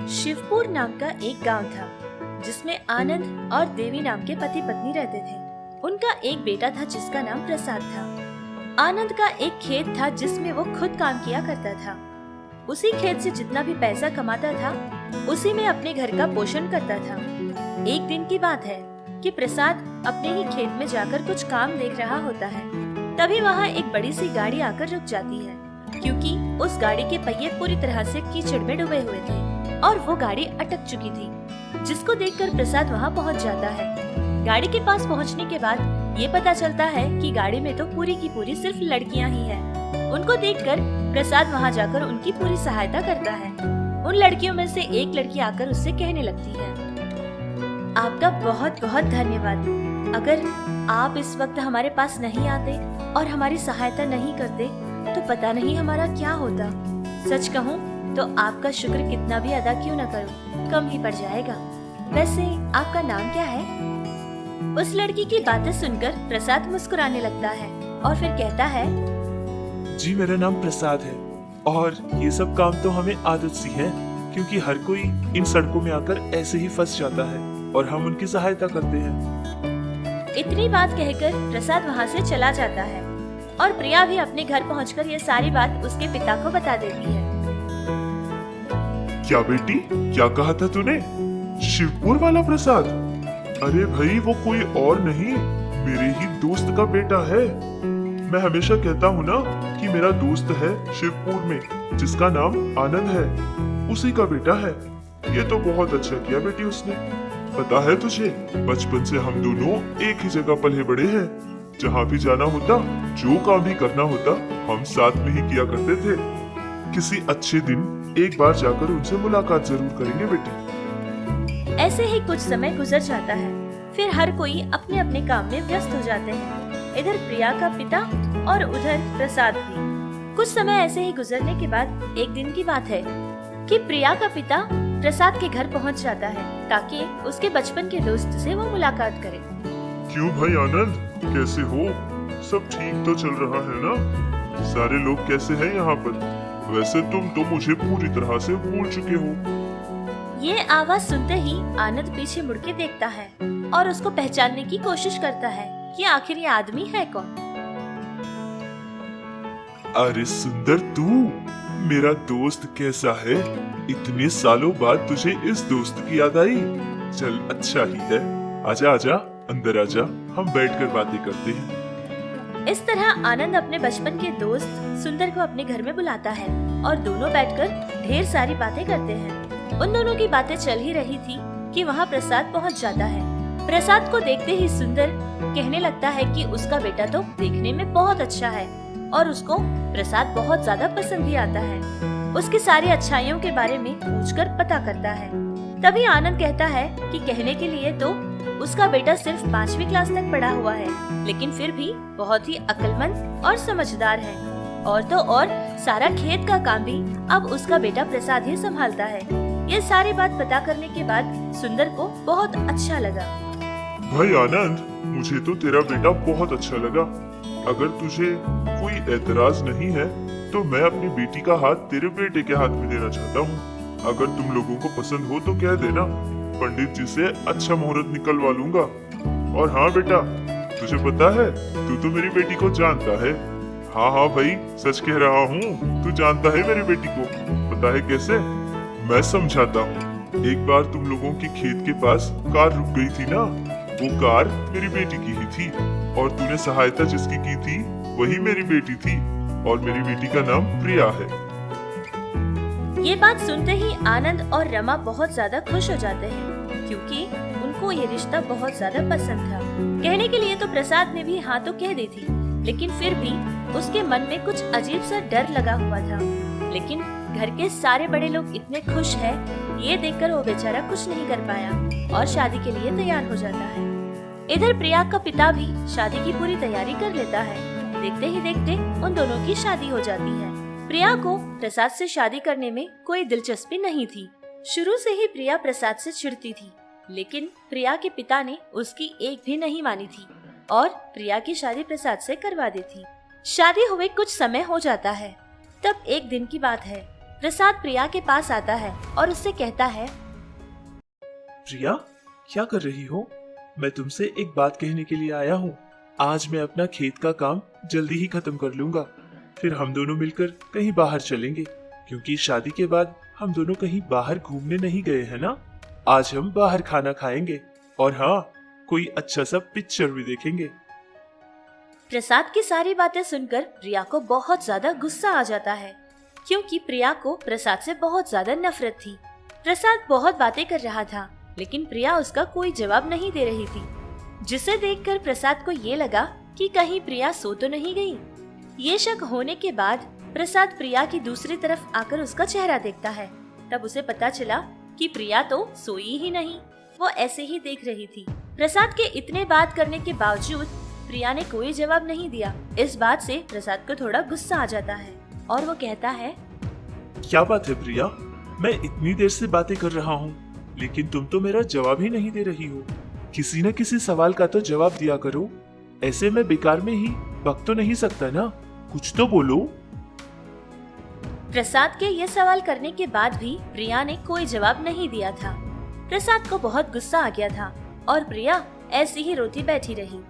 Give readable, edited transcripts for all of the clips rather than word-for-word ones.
शिवपुर नाम का एक गांव था जिसमें आनंद और देवी नाम के पति पत्नी रहते थे। उनका एक बेटा था जिसका नाम प्रसाद था। आनंद का एक खेत था जिसमें वो खुद काम किया करता था। उसी खेत से जितना भी पैसा कमाता था उसी में अपने घर का पोषण करता था। एक दिन की बात है कि प्रसाद अपने ही खेत में जाकर कुछ काम देख रहा होता है। तभी वहाँ एक बड़ी सी गाड़ी आकर रुक जाती है क्योंकि उस गाड़ी के पहिए पूरी तरह से कीचड़ में डूबे हुए थे और वो गाड़ी अटक चुकी थी, जिसको देखकर प्रसाद वहाँ पहुँच जाता है। गाड़ी के पास पहुँचने के बाद ये पता चलता है कि गाड़ी में तो पूरी की पूरी सिर्फ लड़कियाँ ही हैं। उनको देखकर प्रसाद वहाँ जाकर उनकी पूरी सहायता करता है। उन लड़कियों में से एक लड़की आकर उससे कहने लगती है, आपका बहुत बहुत धन्यवाद। अगर आप इस वक्त हमारे पास नहीं आते और हमारी सहायता नहीं करते तो पता नहीं हमारा क्या होता। सच कहूँ तो आपका शुक्र कितना भी अदा क्यों न करूँ कम ही पड़ जाएगा। वैसे आपका नाम क्या है? उस लड़की की बातें सुनकर प्रसाद मुस्कुराने लगता है और फिर कहता है, जी मेरा नाम प्रसाद है और ये सब काम तो हमें आदत सी है क्योंकि हर कोई इन सड़कों में आकर ऐसे ही फंस जाता है और हम उनकी सहायता करते हैं। इतनी बात कहकर प्रसाद वहाँ से चला जाता है और प्रिया भी अपने घर पहुंचकर ये सारी बात उसके पिता को बता देती है। क्या बेटी, क्या कहा था तूने? शिवपुर वाला प्रसाद? अरे भाई वो कोई और नहीं, मेरे ही दोस्त का बेटा है। मैं हमेशा कहता हूँ ना कि मेरा दोस्त है शिवपुर में जिसका नाम आनंद है, उसी का बेटा है। ये तो बहुत अच्छा किया बेटी उसने। पता है तुझे, बचपन से हम दोनों एक ही जगह पले बड़े हैं। जहाँ भी जाना होता, जो काम भी करना होता, हम साथ में ही किया करते थे। किसी अच्छे दिन एक बार जाकर उनसे मुलाकात जरूर करेंगे बेटी। ऐसे ही कुछ समय गुजर जाता है। फिर हर कोई अपने अपने काम में व्यस्त हो जाते हैं। इधर प्रिया का पिता और उधर प्रसाद भी। कुछ समय ऐसे ही गुजरने के बाद एक दिन की बात है कि प्रिया का पिता प्रसाद के घर पहुंच जाता है ताकि उसके बचपन के दोस्त से वो मुलाकात करे। क्यों भाई आनंद, कैसे हो? सब ठीक तो चल रहा है ना? सारे लोग कैसे हैं यहाँ पर? वैसे तुम तो मुझे पूरी तरह से भूल चुके हो। ये आवाज सुनते ही आनंद पीछे मुड़ के देखता है और उसको पहचानने की कोशिश करता है कि आखिर ये आदमी है कौन। अरे सुंदर, तू मेरा दोस्त कैसा है? इतने सालों बाद तुझे इस दोस्त की याद आई? चल अच्छा ही है, आजा आजा अंदर आजा, हम बैठकर बातें करते हैं। इस तरह आनंद अपने बचपन के दोस्त सुंदर को अपने घर में बुलाता है और दोनों बैठकर ढेर सारी बातें करते हैं। उन दोनों की बातें चल ही रही थी कि वहाँ प्रसाद पहुँच जाता है। प्रसाद को देखते ही सुंदर कहने लगता है कि उसका बेटा तो देखने में बहुत अच्छा है और उसको प्रसाद बहुत ज्यादा पसंद भी आता है। उसकी सारी अच्छाइयों के बारे में पूछकर पता करता है। तभी आनंद कहता है कि कहने के लिए तो उसका बेटा सिर्फ 5वीं क्लास तक पढ़ा हुआ है, लेकिन फिर भी बहुत ही अक्लमंद और समझदार है। और तो और सारा खेत का काम भी अब उसका बेटा प्रसाद ही संभालता है। ये सारी बात पता करने के बाद सुंदर को बहुत अच्छा लगा। भाई आनंद, मुझे तो तेरा बेटा बहुत अच्छा लगा। अगर तुझे कोई एतराज नहीं है तो मैं अपनी बेटी का हाथ तेरे बेटे के हाथ में देना चाहता हूँ। अगर तुम लोगों को पसंद हो तो कह देना, पंडित जी से अच्छा मुहूर्त निकलवा लूंगा। और हाँ बेटा, तुझे पता है तू तो मेरी बेटी को जानता है। हाँ हाँ भाई, सच कह रहा हूँ, तू जानता है मेरी बेटी को। पता है कैसे? मैं समझाता हूँ। एक बार तुम लोगों के खेत के पास कार रुक गई थी ना, वो कार मेरी बेटी की ही थी और तूने सहायता जिसकी की थी वही मेरी बेटी थी और मेरी बेटी का नाम प्रिया है। ये बात सुनते ही आनंद और रमा बहुत ज्यादा खुश हो जाते हैं क्योंकि उनको ये रिश्ता बहुत ज्यादा पसंद था। कहने के लिए तो प्रसाद ने भी हाँ तो कह दी थी, लेकिन फिर भी उसके मन में कुछ अजीब सा डर लगा हुआ था। लेकिन घर के सारे बड़े लोग इतने खुश हैं, ये देखकर वो बेचारा कुछ नहीं कर पाया और शादी के लिए तैयार हो जाता है। इधर प्रिया का पिता भी शादी की पूरी तैयारी कर लेता है। देखते ही देखते उन दोनों की शादी हो जाती है। प्रिया को प्रसाद से शादी करने में कोई दिलचस्पी नहीं थी। शुरू से ही प्रिया प्रसाद से चिढ़ती थी, लेकिन प्रिया के पिता ने उसकी एक भी नहीं मानी थी और प्रिया की शादी प्रसाद से करवा दी थी। शादी हुए कुछ समय हो जाता है। तब एक दिन की बात है प्रसाद प्रिया के पास आता है और उससे कहता है, प्रिया, क्या कर रही हो? मैं तुमसे एक बात कहने के लिए आया हूँ। आज मैं अपना खेत का काम जल्दी ही खत्म कर लूंगा, फिर हम दोनों मिलकर कहीं बाहर चलेंगे, क्योंकि शादी के बाद हम दोनों कहीं बाहर घूमने नहीं गए हैं ना। आज हम बाहर खाना खाएंगे और हाँ, कोई अच्छा सा पिक्चर भी देखेंगे। प्रसाद की सारी बातें सुनकर प्रिया को बहुत ज्यादा गुस्सा आ जाता है, क्योंकि प्रिया को प्रसाद से बहुत ज्यादा नफरत थी। प्रसाद बहुत बातें कर रहा था, लेकिन प्रिया उसका कोई जवाब नहीं दे रही थी, जिसे देखकर प्रसाद को ये लगा कि कहीं प्रिया सो तो नहीं गई। ये शक होने के बाद प्रसाद प्रिया की दूसरी तरफ आकर उसका चेहरा देखता है। तब उसे पता चला कि प्रिया तो सोई ही नहीं, वो ऐसे ही देख रही थी। प्रसाद के इतने बात करने के बावजूद प्रिया ने कोई जवाब नहीं दिया। इस बात से प्रसाद को थोड़ा गुस्सा आ जाता है और वो कहता है, क्या बात है प्रिया? मैं इतनी देर से बातें कर रहा हूँ, लेकिन तुम तो मेरा जवाब ही नहीं दे रही हो। किसी न किसी सवाल का तो जवाब दिया करो। ऐसे में बेकार में ही बक तो नहीं सकता ना, कुछ तो बोलो। प्रसाद के ये सवाल करने के बाद भी प्रिया ने कोई जवाब नहीं दिया था। प्रसाद को बहुत गुस्सा आ गया था और प्रिया ऐसी ही रोती बैठी रही,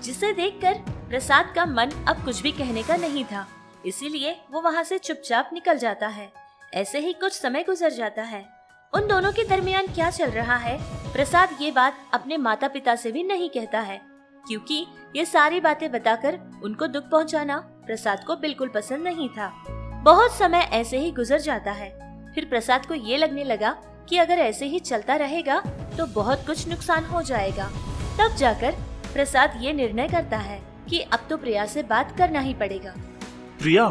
जिसे देखकर प्रसाद का मन अब कुछ भी कहने का नहीं था, इसीलिए वो वहाँ से चुपचाप निकल जाता है। ऐसे ही कुछ समय गुजर जाता है। उन दोनों के दरमियान क्या चल रहा है, प्रसाद ये बात अपने माता पिता से भी नहीं कहता है, क्योंकि ये सारी बातें बताकर उनको दुख पहुंचाना प्रसाद को बिल्कुल पसंद नहीं था। बहुत समय ऐसे ही गुजर जाता है। फिर प्रसाद को ये लगने लगा कि अगर ऐसे ही चलता रहेगा तो बहुत कुछ नुकसान हो जाएगा। तब जाकर प्रसाद ये निर्णय करता है कि अब तो प्रिया से बात करना ही पड़ेगा। प्रिया,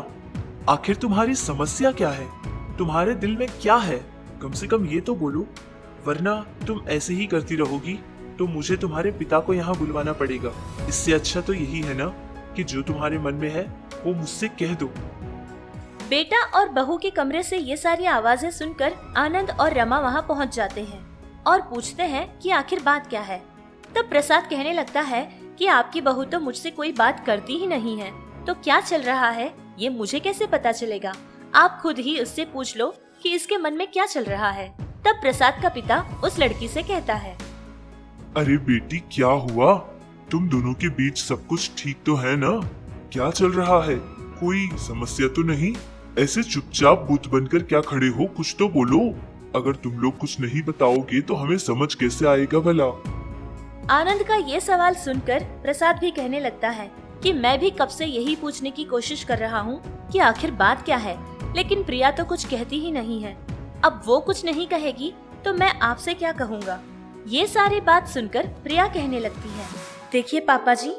आखिर तुम्हारी समस्या क्या है? तुम्हारे दिल में क्या है? कम से कम ये तो बोलो, वरना तुम ऐसे ही करती रहोगी तो मुझे तुम्हारे पिता को यहाँ बुलवाना पड़ेगा। इससे अच्छा तो यही है ना कि जो तुम्हारे मन में है वो मुझसे कह दो। बेटा और बहू के कमरे से ये सारी आवाजें सुनकर आनंद और रमा वहाँ पहुँच जाते हैं और पूछते हैं कि आखिर बात क्या है। तब प्रसाद कहने लगता है कि आपकी बहू तो मुझसे कोई बात करती ही नहीं है, तो क्या चल रहा है ये मुझे कैसे पता चलेगा? आप खुद ही उससे पूछ लो कि इसके मन में क्या चल रहा है। तब प्रसाद का पिता उस लड़की से कहता है, अरे बेटी, क्या हुआ? तुम दोनों के बीच सब कुछ ठीक तो है ना? क्या चल रहा है? कोई समस्या तो नहीं? ऐसे चुपचाप बुत बनकर क्या खड़े हो? कुछ तो बोलो। अगर तुम लोग कुछ नहीं बताओगे तो हमें समझ कैसे आएगा भला? आनंद का ये सवाल सुनकर प्रसाद भी कहने लगता है कि मैं भी कब से यही पूछने की कोशिश कर रहा हूँ कि आखिर बात क्या है, लेकिन प्रिया तो कुछ कहती ही नहीं है। अब वो कुछ नहीं कहेगी तो मैं आपसे क्या कहूँगा। ये सारी बात सुनकर प्रिया कहने लगती है, देखिए पापा जी,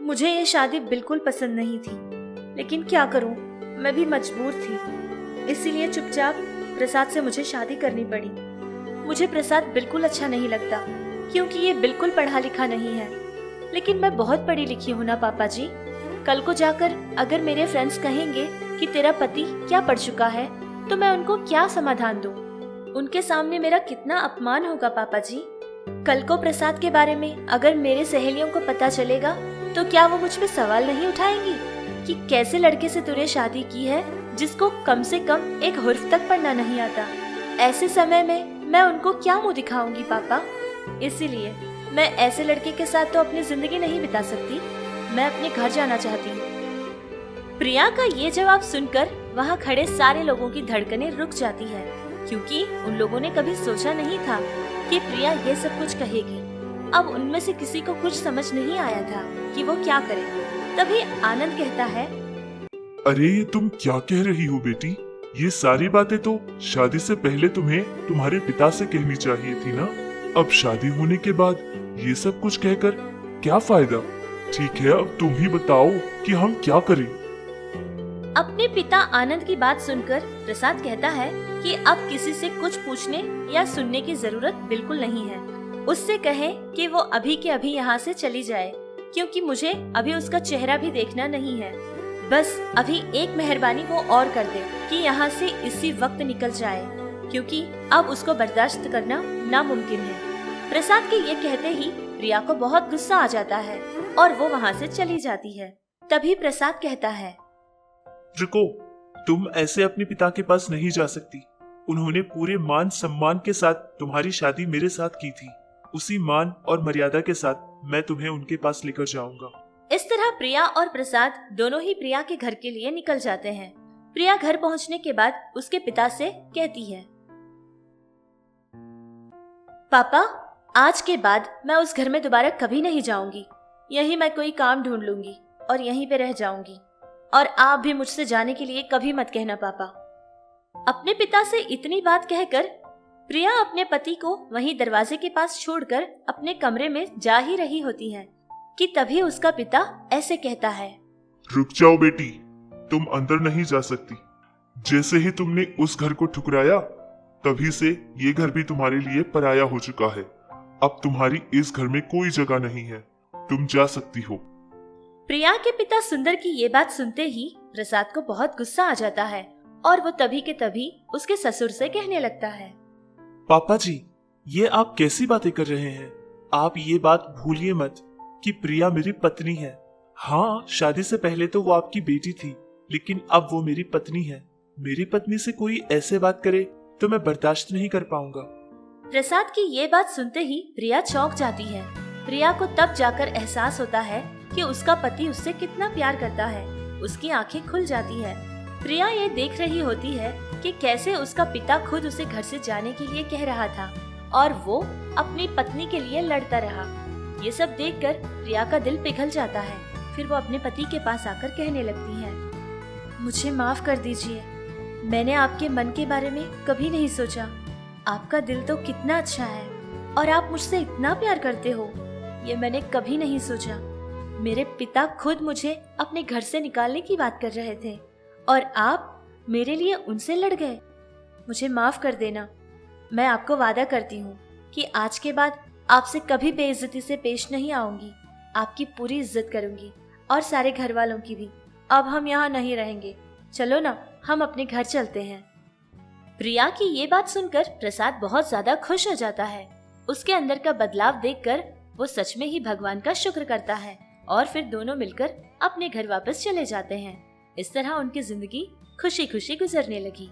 मुझे ये शादी बिल्कुल पसंद नहीं थी, लेकिन क्या करूँ, मैं भी मजबूर थी, इसीलिए चुपचाप प्रसाद से मुझे शादी करनी पड़ी। मुझे प्रसाद बिल्कुल अच्छा नहीं लगता, क्योंकि ये बिल्कुल पढ़ा लिखा नहीं है, लेकिन मैं बहुत पढ़ी लिखी हूँ ना पापा जी। कल को जाकर अगर मेरे फ्रेंड्स कहेंगे कि तेरा पति क्या पढ़ चुका है, तो मैं उनको क्या समाधान दूँ? उनके सामने मेरा कितना अपमान होगा पापा जी। कल को प्रसाद के बारे में अगर मेरे सहेलियों को पता चलेगा तो क्या वो मुझ पे सवाल नहीं उठाएंगी कि कैसे लड़के से तूने शादी की है जिसको कम से कम एक हुर्फ तक पढ़ना नहीं आता। ऐसे समय में मैं उनको क्या मुंह दिखाऊंगी पापा? इसीलिए मैं ऐसे लड़के के साथ तो अपनी जिंदगी नहीं बिता सकती, मैं अपने घर जाना चाहती हूँ। प्रिया का ये जवाब सुनकर वहाँ खड़े सारे लोगों की धड़कनें रुक जाती है, क्योंकि उन लोगों ने कभी सोचा नहीं था कि प्रिया ये सब कुछ कहेगी। अब उनमें से किसी को कुछ समझ नहीं आया था कि वो क्या करे। तभी आनंद कहता है, अरे ये तुम क्या कह रही हो बेटी? ये सारी बातें तो शादी से पहले तुम्हें तुम्हारे पिता से कहनी चाहिए थी ना। अब शादी होने के बाद ये सब कुछ कहकर क्या फायदा? ठीक है, अब तुम ही बताओ कि हम क्या करें। अपने पिता आनंद की बात सुनकर प्रसाद कहता है कि अब किसी से कुछ पूछने या सुनने की जरूरत बिल्कुल नहीं है। उससे कहे कि वो अभी के अभी यहाँ से चली जाए, क्योंकि मुझे अभी उसका चेहरा भी देखना नहीं है। बस अभी एक मेहरबानी वो और कर दे कि यहाँ से इसी वक्त निकल जाए, क्योंकि अब उसको बर्दाश्त करना नामुमकिन है। प्रसाद के ये कहते ही प्रिया को बहुत गुस्सा आ जाता है और वो वहाँ से चली जाती है। तभी प्रसाद कहता है, रुको, तुम ऐसे अपने पिता के पास नहीं जा सकती। उन्होंने पूरे मान सम्मान के साथ तुम्हारी शादी मेरे साथ की थी। उसी मान और मर्यादा के साथ मैं तुम्हें उनके पास लेकर जाऊंगा। इस तरह प्रिया और प्रसाद दोनों ही प्रिया के घर के लिए निकल जाते हैं। प्रिया घर पहुंचने के बाद उसके पिता से कहती है, पापा, आज के बाद मैं उस घर में दोबारा कभी नहीं जाऊंगी। यहीं मैं कोई काम ढूंढ लूंगी और यहीं पे रह जाऊंगी। और आप भी मुझसे जाने के लिए कभी मत कहना पापा। अपने पिता से इतनी बात कहकर प्रिया अपने पति को वहीं दरवाजे के पास छोड़कर अपने कमरे में जा ही रही होती है कि तभी उसका पिता ऐसे कहता है, रुक जाओ बेटी, तुम अंदर नहीं जा सकती। जैसे ही तुमने उस घर को ठुकराया, तभी से ये घर भी तुम्हारे लिए पराया हो चुका है। अब तुम्हारी इस घर में कोई जगह नहीं है, तुम जा सकती हो। प्रिया के पिता सुंदर की ये बात सुनते ही प्रसाद को बहुत गुस्सा आ जाता है और वो तभी के तभी उसके ससुर से कहने लगता है, पापा जी, ये आप कैसी बातें कर रहे हैं? आप ये बात भूलिए मत कि प्रिया मेरी पत्नी है। हाँ, शादी से पहले तो वो आपकी बेटी थी, लेकिन अब वो मेरी पत्नी है। मेरी पत्नी से कोई ऐसे बात करे तो मैं बर्दाश्त नहीं कर पाऊंगा। प्रसाद की ये बात सुनते ही प्रिया चौंक जाती है। प्रिया को तब जाकर एहसास होता है कि उसका पति उससे कितना प्यार करता है। उसकी आंखें खुल जाती है। प्रिया ये देख रही होती है कि कैसे उसका पिता खुद उसे घर से जाने के लिए कह रहा था और वो अपनी पत्नी के लिए लड़ता रहा। ये सब देखकर प्रिया का दिल पिघल जाता है। फिर वो अपने पति के पास आकर कहने लगती है, मुझे माफ कर दीजिए, मैंने आपके मन के बारे में कभी नहीं सोचा। आपका दिल तो कितना अच्छा है और आप मुझसे इतना प्यार करते हो, ये मैंने कभी नहीं सोचा। मेरे पिता खुद मुझे अपने घर से निकालने की बात कर रहे थे और आप मेरे लिए उनसे लड़ गए। मुझे माफ कर देना। मैं आपको वादा करती हूँ कि आज के बाद आपसे कभी बेइज्जती से पेश नहीं आऊंगी। आपकी पूरी इज्जत करूंगी और सारे घर वालों की भी। अब हम यहाँ नहीं रहेंगे, चलो ना, हम अपने घर चलते हैं। प्रिया की ये बात सुनकर प्रसाद बहुत ज्यादा खुश हो जाता है। उसके अंदर का बदलाव देखकर वो सच में ही भगवान का शुक्र करता है और फिर दोनों मिलकर अपने घर वापस चले जाते हैं। इस तरह उनकी जिंदगी खुशी खुशी गुजरने लगी।